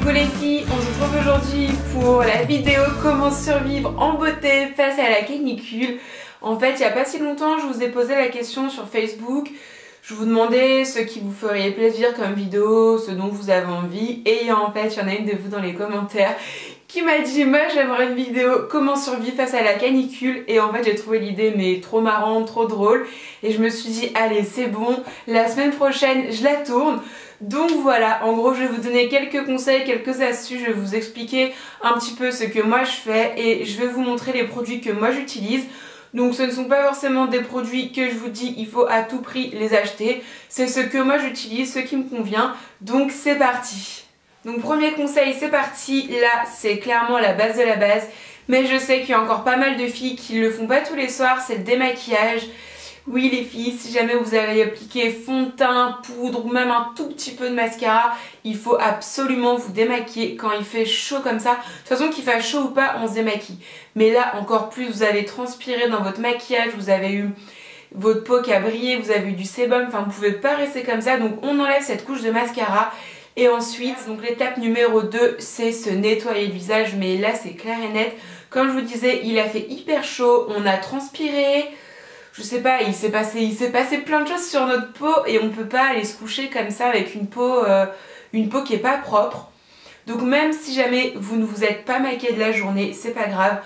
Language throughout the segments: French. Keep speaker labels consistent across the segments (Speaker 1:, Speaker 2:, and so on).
Speaker 1: Coucou les filles, on se retrouve aujourd'hui pour la vidéo comment survivre en beauté face à la canicule. En fait, il n'y a pas si longtemps, je vous ai posé la question sur Facebook. Je vous demandais ce qui vous ferait plaisir comme vidéo, ce dont vous avez envie. Et en fait, il y en a une de vous dans les commentaires qui m'a dit « Moi, j'aimerais une vidéo comment survivre face à la canicule ». Et en fait, j'ai trouvé l'idée mais trop marrante, trop drôle. Et je me suis dit « Allez, c'est bon, la semaine prochaine, je la tourne ». Donc voilà, en gros je vais vous donner quelques conseils, quelques astuces, je vais vous expliquer un petit peu ce que moi je fais et je vais vous montrer les produits que moi j'utilise. Donc ce ne sont pas forcément des produits que je vous dis il faut à tout prix les acheter, c'est ce que moi j'utilise, ce qui me convient, donc c'est parti. Donc premier conseil, c'est parti, là c'est clairement la base de la base, mais je sais qu'il y a encore pas mal de filles qui le font pas tous les soirs, c'est le démaquillage. Oui les filles, si jamais vous avez appliqué fond de teint, poudre ou même un tout petit peu de mascara, il faut absolument vous démaquiller quand il fait chaud comme ça. De toute façon qu'il fasse chaud ou pas, on se démaquille. Mais là encore plus, vous avez transpiré dans votre maquillage, vous avez eu votre peau qui a brillé, vous avez eu du sébum, enfin vous pouvez pas rester comme ça. Donc on enlève cette couche de mascara. Et ensuite, donc l'étape numéro 2, c'est se nettoyer le visage. Mais là c'est clair et net. Comme je vous disais, il a fait hyper chaud, on a transpiré. Je sais pas, il s'est passé plein de choses sur notre peau et on peut pas aller se coucher comme ça avec une peau qui est pas propre. Donc même si jamais vous ne vous êtes pas maquillé de la journée, c'est pas grave.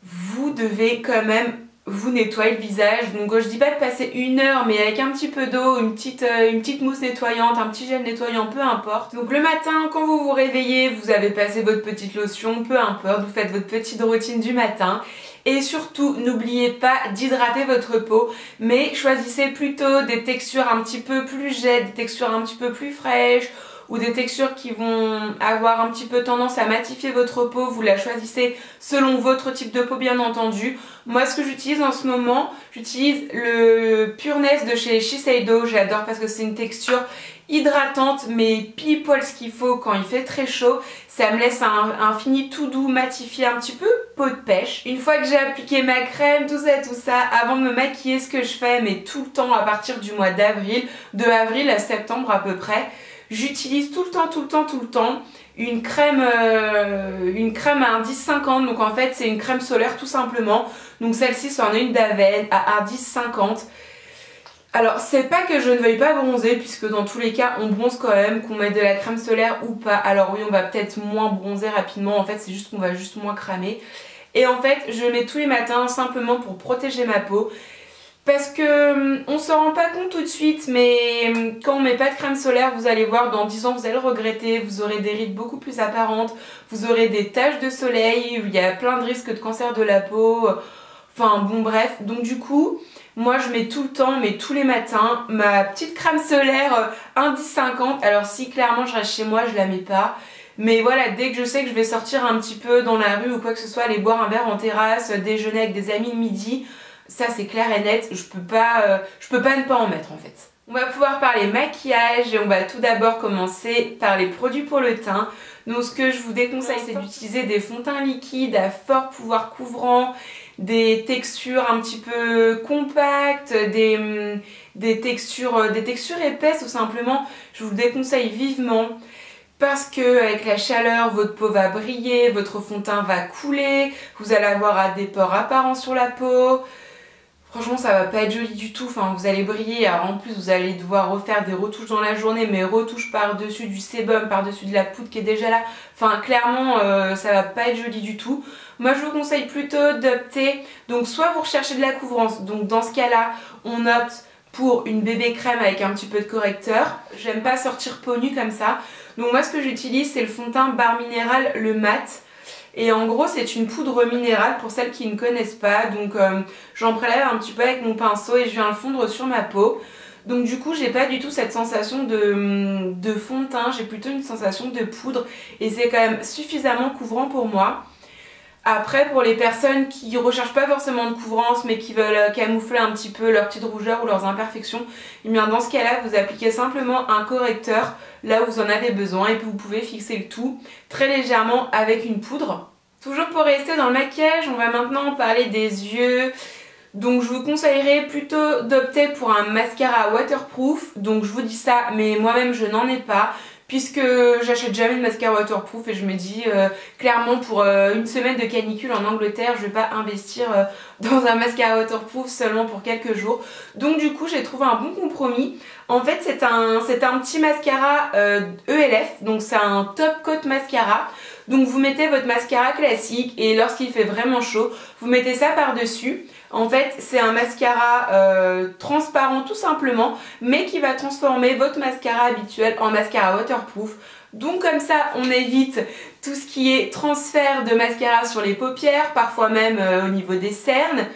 Speaker 1: Vous devez quand même vous nettoyer le visage. Donc je dis pas de passer 1 heure, mais avec un petit peu d'eau, une petite mousse nettoyante, un petit gel nettoyant, peu importe. Donc le matin, quand vous vous réveillez, vous avez passé votre petite lotion, peu importe, vous faites votre petite routine du matin. Et surtout, n'oubliez pas d'hydrater votre peau, mais choisissez plutôt des textures un petit peu plus jets, des textures un petit peu plus fraîches, ou des textures qui vont avoir un petit peu tendance à matifier votre peau. Vous la choisissez selon votre type de peau bien entendu. Moi ce que j'utilise en ce moment, j'utilise le Pureness de chez Shiseido. J'adore parce que c'est une texture hydratante mais pile poil ce qu'il faut quand il fait très chaud. Ça me laisse un fini tout doux, matifié, un petit peu peau de pêche. Une fois que j'ai appliqué ma crème, tout ça, avant de me maquiller, ce que je fais, mais tout le temps à partir du mois d'avril, de avril à septembre à peu près, j'utilise tout le temps une crème à indice 50. Donc en fait c'est une crème solaire tout simplement. Donc celle-ci c'en est une d'Aven à indice 50. Alors c'est pas que je ne veuille pas bronzer, puisque dans tous les cas on bronze quand même, qu'on mette de la crème solaire ou pas. Alors oui, on va peut-être moins bronzer rapidement, en fait c'est juste qu'on va juste moins cramer. Et en fait je le mets tous les matins simplement pour protéger ma peau. Parce que on s'en rend pas compte tout de suite, mais quand on met pas de crème solaire, vous allez voir, dans 10 ans vous allez le regretter, vous aurez des rides beaucoup plus apparentes, vous aurez des taches de soleil, il y a plein de risques de cancer de la peau, enfin bon bref. Donc du coup, moi je mets tout le temps, mais tous les matins, ma petite crème solaire indice 50. Alors si clairement je reste chez moi, je la mets pas. Mais voilà, dès que je sais que je vais sortir un petit peu dans la rue ou quoi que ce soit, aller boire un verre en terrasse, déjeuner avec des amis le midi, ça c'est clair et net, je peux pas ne pas en mettre en fait. On va pouvoir parler maquillage et on va tout d'abord commencer par les produits pour le teint. Donc ce que je vous déconseille, c'est d'utiliser des fonds de teint liquides à fort pouvoir couvrant, des textures un petit peu compactes, des textures épaisses tout simplement. Je vous le déconseille vivement. Parce que avec la chaleur, votre peau va briller, votre fond de teint va couler, vous allez avoir des pores apparents sur la peau. Franchement ça va pas être joli du tout, enfin vous allez briller, alors en plus vous allez devoir refaire des retouches dans la journée, mais retouches par-dessus du sébum, par-dessus de la poudre qui est déjà là, enfin clairement ça va pas être joli du tout. Moi je vous conseille plutôt d'opter, donc soit vous recherchez de la couvrance, donc dans ce cas là on opte pour une bébé crème avec un petit peu de correcteur. J'aime pas sortir peau nue comme ça, donc moi ce que j'utilise c'est le fond de teint Barre Minéral, le mat. Et en gros c'est une poudre minérale pour celles qui ne connaissent pas. Donc j'en prélève un petit peu avec mon pinceau et je viens le fondre sur ma peau. Donc du coup j'ai pas du tout cette sensation de fond de teint, j'ai plutôt une sensation de poudre. Et c'est quand même suffisamment couvrant pour moi. Après pour les personnes qui ne recherchent pas forcément de couvrance mais qui veulent camoufler un petit peu leurs petites rougeurs ou leurs imperfections, et bien dans ce cas là vous appliquez simplement un correcteur là où vous en avez besoin et puis vous pouvez fixer le tout très légèrement avec une poudre. Toujours pour rester dans le maquillage, on va maintenant parler des yeux. Donc je vous conseillerais plutôt d'opter pour un mascara waterproof. Donc je vous dis ça, mais moi-même je n'en ai pas. puisque j'achète jamais de mascara waterproof et je me dis clairement pour une semaine de canicule en Angleterre je vais pas investir dans un mascara waterproof seulement pour quelques jours. Donc du coup j'ai trouvé un bon compromis. En fait c'est un petit mascara ELF, donc c'est un top coat mascara. Donc vous mettez votre mascara classique et lorsqu'il fait vraiment chaud vous mettez ça par dessus. En fait c'est un mascara transparent tout simplement, mais qui va transformer votre mascara habituel en mascara waterproof. Donc comme ça on évite tout ce qui est transfert de mascara sur les paupières, parfois même au niveau des cernes.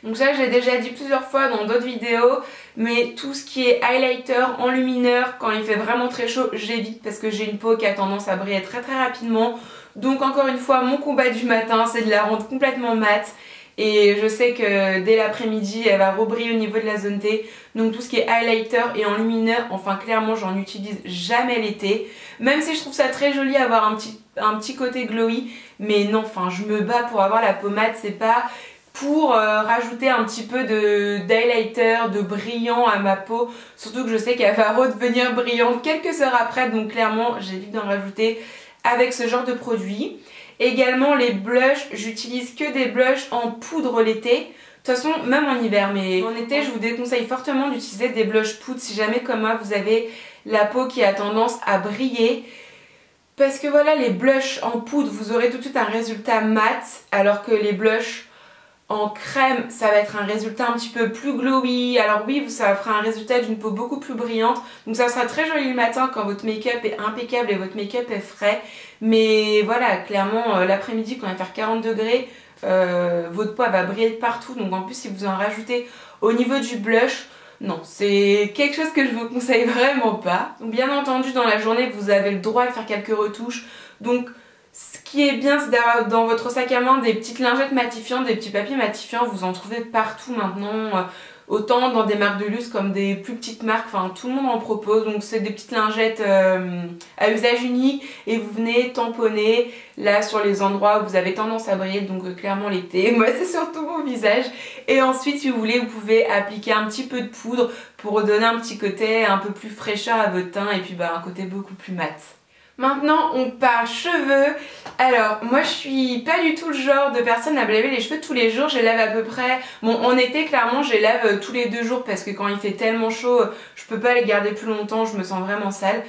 Speaker 1: Donc ça j'ai déjà dit plusieurs fois dans d'autres vidéos, mais tout ce qui est highlighter, enlumineur, quand il fait vraiment très chaud j'évite parce que j'ai une peau qui a tendance à briller très rapidement. Donc encore une fois mon combat du matin c'est de la rendre complètement mate. Et je sais que dès l'après-midi elle va rebriller au niveau de la zone T. Donc tout ce qui est highlighter et enlumineur, enfin clairement j'en utilise jamais l'été. Même si je trouve ça très joli avoir un petit côté glowy. Mais non, enfin je me bats pour avoir la pommade, c'est pas pour rajouter un petit peu d'highlighter, de brillant à ma peau. Surtout que je sais qu'elle va redevenir brillante quelques heures après. Donc clairement j'évite d'en rajouter avec ce genre de produit. Également les blushs, j'utilise que des blushs en poudre l'été. De toute façon même en hiver, mais en été je vous déconseille fortement d'utiliser des blushs poudre si jamais comme moi vous avez la peau qui a tendance à briller. Parce que voilà, les blushs en poudre vous aurez tout de suite un résultat mat, alors que les blushs en crème ça va être un résultat un petit peu plus glowy. Alors oui, ça fera un résultat d'une peau beaucoup plus brillante, donc ça sera très joli le matin quand votre make-up est impeccable et votre make-up est frais. Mais voilà, clairement l'après-midi quand il va faire 40 degrés votre peau va briller de partout. Donc en plus si vous en rajoutez au niveau du blush, non, c'est quelque chose que je vous conseille vraiment pas. Donc bien entendu dans la journée vous avez le droit de faire quelques retouches. Donc ce qui est bien c'est d'avoir dans votre sac à main des petites lingettes matifiantes, des petits papiers matifiants, vous en trouvez partout maintenant. Autant dans des marques de luxe comme des plus petites marques, enfin tout le monde en propose. Donc c'est des petites lingettes à usage unique et vous venez tamponner là sur les endroits où vous avez tendance à briller, donc clairement l'été. Moi c'est surtout mon visage. Et ensuite si vous voulez vous pouvez appliquer un petit peu de poudre pour donner un petit côté un peu plus fraîcheur à votre teint et puis un côté beaucoup plus mat. Maintenant on part cheveux. Alors moi je suis pas du tout le genre de personne à me laver les cheveux tous les jours. Je les lave à peu près, bon en été clairement je les lave tous les 2 jours parce que quand il fait tellement chaud je peux pas les garder plus longtemps, je me sens vraiment sale.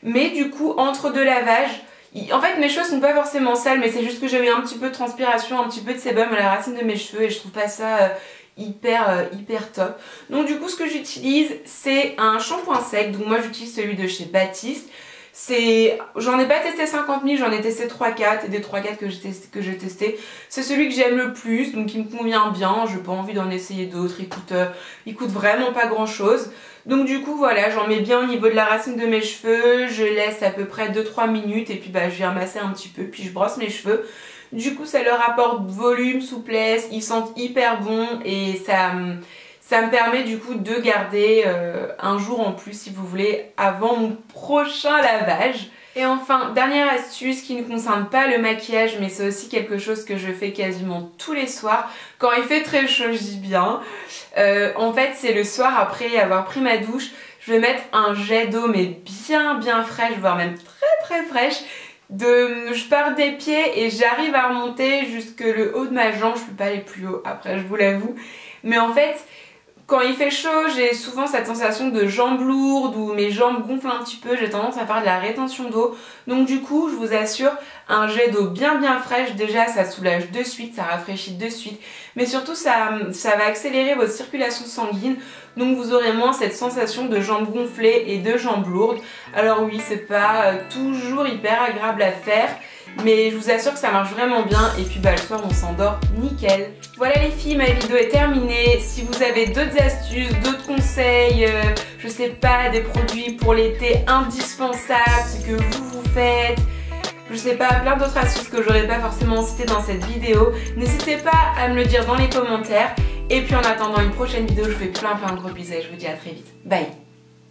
Speaker 1: Mais du coup entre 2 lavages, en fait mes cheveux sont pas forcément sales, mais c'est juste que j'ai eu un petit peu de transpiration, un petit peu de sébum à la racine de mes cheveux et je trouve pas ça hyper top. Donc du coup ce que j'utilise c'est un shampoing sec. Donc moi j'utilise celui de chez Baptiste. J'en ai pas testé 50 000, j'en ai testé 3-4 et des 3-4 que j'ai testé. C'est celui que j'aime le plus, donc il me convient bien, j'ai pas envie d'en essayer d'autres, il coûte vraiment pas grand chose. Donc du coup voilà, j'en mets bien au niveau de la racine de mes cheveux, je laisse à peu près 2-3 minutes et puis je viens masser un petit peu, puis je brosse mes cheveux. Du coup ça leur apporte volume, souplesse, ils sentent hyper bon et ça me permet du coup de garder un jour en plus si vous voulez avant mon prochain lavage. Et enfin, dernière astuce qui ne concerne pas le maquillage, mais c'est aussi quelque chose que je fais quasiment tous les soirs quand il fait très chaud, je dis bien. En fait c'est le soir après avoir pris ma douche, je vais mettre un jet d'eau mais bien fraîche, voire même très fraîche. Je pars des pieds et j'arrive à remonter jusque le haut de ma jambe, je peux pas aller plus haut après je vous l'avoue. Mais en fait quand il fait chaud, j'ai souvent cette sensation de jambes lourdes où mes jambes gonflent un petit peu, j'ai tendance à faire de la rétention d'eau. Donc du coup, je vous assure, un jet d'eau bien fraîche, déjà ça soulage de suite, ça rafraîchit de suite. Mais surtout, ça va accélérer votre circulation sanguine. Donc vous aurez moins cette sensation de jambes gonflées et de jambes lourdes. Alors oui, c'est pas toujours hyper agréable à faire, mais je vous assure que ça marche vraiment bien et puis le soir on s'endort nickel. Voilà les filles, ma vidéo est terminée. Si vous avez d'autres astuces, d'autres conseils, je sais pas, des produits pour l'été indispensables, ce que vous faites, je sais pas, plein d'autres astuces que j'aurais pas forcément citées dans cette vidéo, n'hésitez pas à me le dire dans les commentaires. Et puis en attendant une prochaine vidéo, je vous fais plein de gros bisous et je vous dis à très vite. Bye.